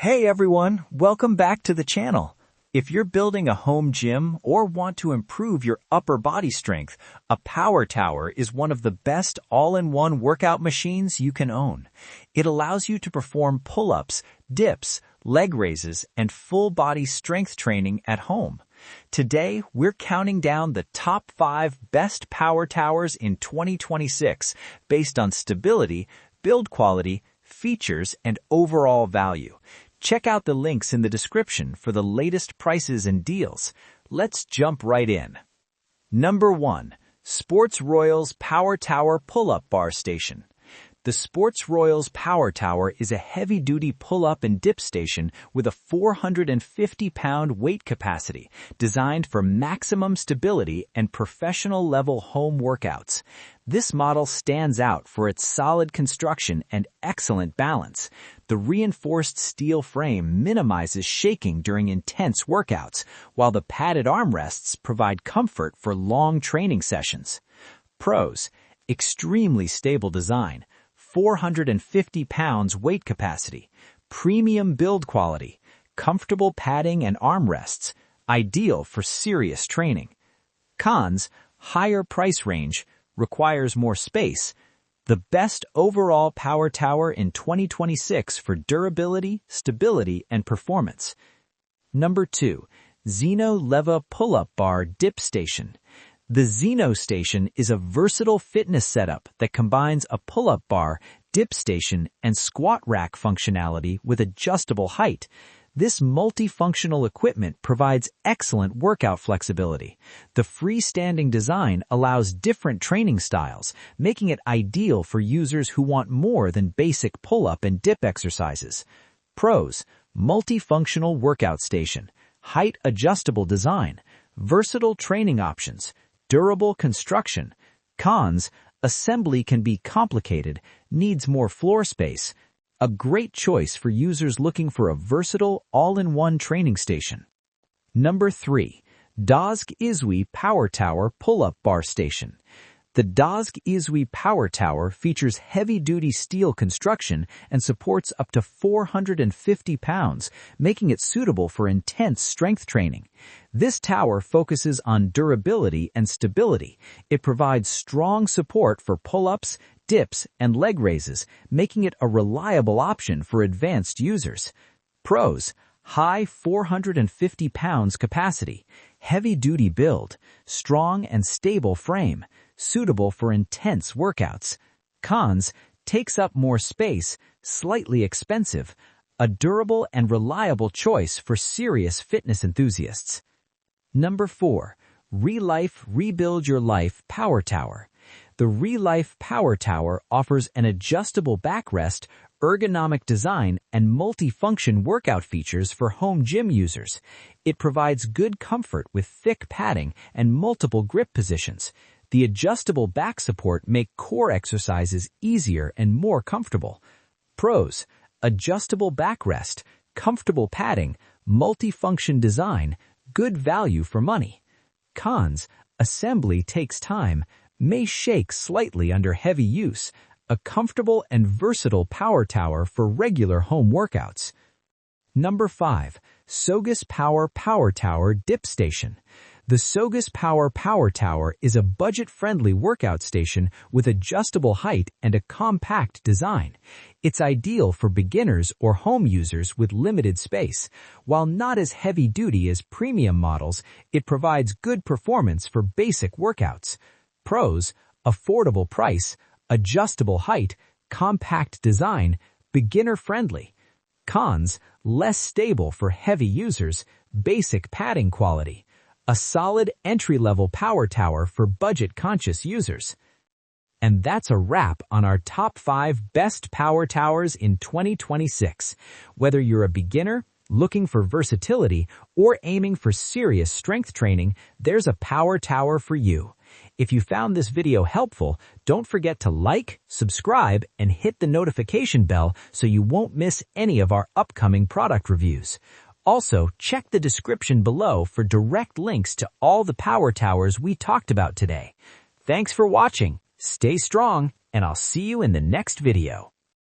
Hey everyone, welcome back to the channel. If you're building a home gym or want to improve your upper body strength, a Power Tower is one of the best all-in-one workout machines you can own. It allows you to perform pull-ups, dips, leg raises, and full body strength training at home. Today, we're counting down the top 5 best Power Towers in 2026 based on stability, build quality, features, and overall value. Check out the links in the description for the latest prices and deals. Let's jump right in. Number 1. Sportsroyals Power Tower Pull-Up Bar Station. The Sportsroyals Power Tower is a heavy-duty pull-up and dip station with a 450-pound weight capacity, designed for maximum stability and professional-level home workouts. This model stands out for its solid construction and excellent balance. The reinforced steel frame minimizes shaking during intense workouts, while the padded armrests provide comfort for long training sessions. Pros: extremely stable design, 450 pounds weight capacity, premium build quality, comfortable padding and armrests, ideal for serious training. Cons: higher price range, requires more space. The best overall Power Tower in 2026 for durability, stability, and performance. Number 2. ZENOVA Pull-Up Bar Dip Station. The ZENOVA station is a versatile fitness setup that combines a pull-up bar, dip station, and squat rack functionality with adjustable height. This multifunctional equipment provides excellent workout flexibility. The freestanding design allows different training styles, making it ideal for users who want more than basic pull-up and dip exercises. Pros: multifunctional workout station, height adjustable design, versatile training options, durable construction. Cons: assembly can be complicated, needs more floor space. A great choice for users looking for a versatile, all-in-one training station. Number 3. Dskeuzeew Power Tower Pull-Up Bar Station. The Dskeuzeew Power Tower features heavy-duty steel construction and supports up to 450 pounds, making it suitable for intense strength training. This tower focuses on durability and stability. It provides strong support for pull-ups, dips, and leg raises, making it a reliable option for advanced users. Pros: high 450 pounds capacity, heavy-duty build, strong and stable frame, suitable for intense workouts. Cons: takes up more space, slightly expensive, a durable and reliable choice for serious fitness enthusiasts. Number 4. RELIFE Rebuild Your Life Power Tower. The RELIFE Power Tower offers an adjustable backrest, ergonomic design, and multifunction workout features for home gym users. It provides good comfort with thick padding and multiple grip positions. The adjustable back support makes core exercises easier and more comfortable. Pros: adjustable backrest, comfortable padding, multifunction design, good value for money. Cons: assembly takes time, may shake slightly under heavy use. A comfortable and versatile power tower for regular home workouts. Number 5. SogesPower Power Tower Dip Station. The SogesPower Power Tower is a budget-friendly workout station with adjustable height and a compact design. It's ideal for beginners or home users with limited space. While not as heavy-duty as premium models, it provides good performance for basic workouts. Pros: affordable price, adjustable height, compact design, beginner-friendly. Cons: less stable for heavy users, basic padding quality. A solid entry-level power tower for budget-conscious users. And that's a wrap on our top 5 best power towers in 2026. Whether you're a beginner, looking for versatility, or aiming for serious strength training, there's a power tower for you. If you found this video helpful, don't forget to like, subscribe, and hit the notification bell so you won't miss any of our upcoming product reviews. Also, check the description below for direct links to all the power towers we talked about today. Thanks for watching, stay strong, and I'll see you in the next video.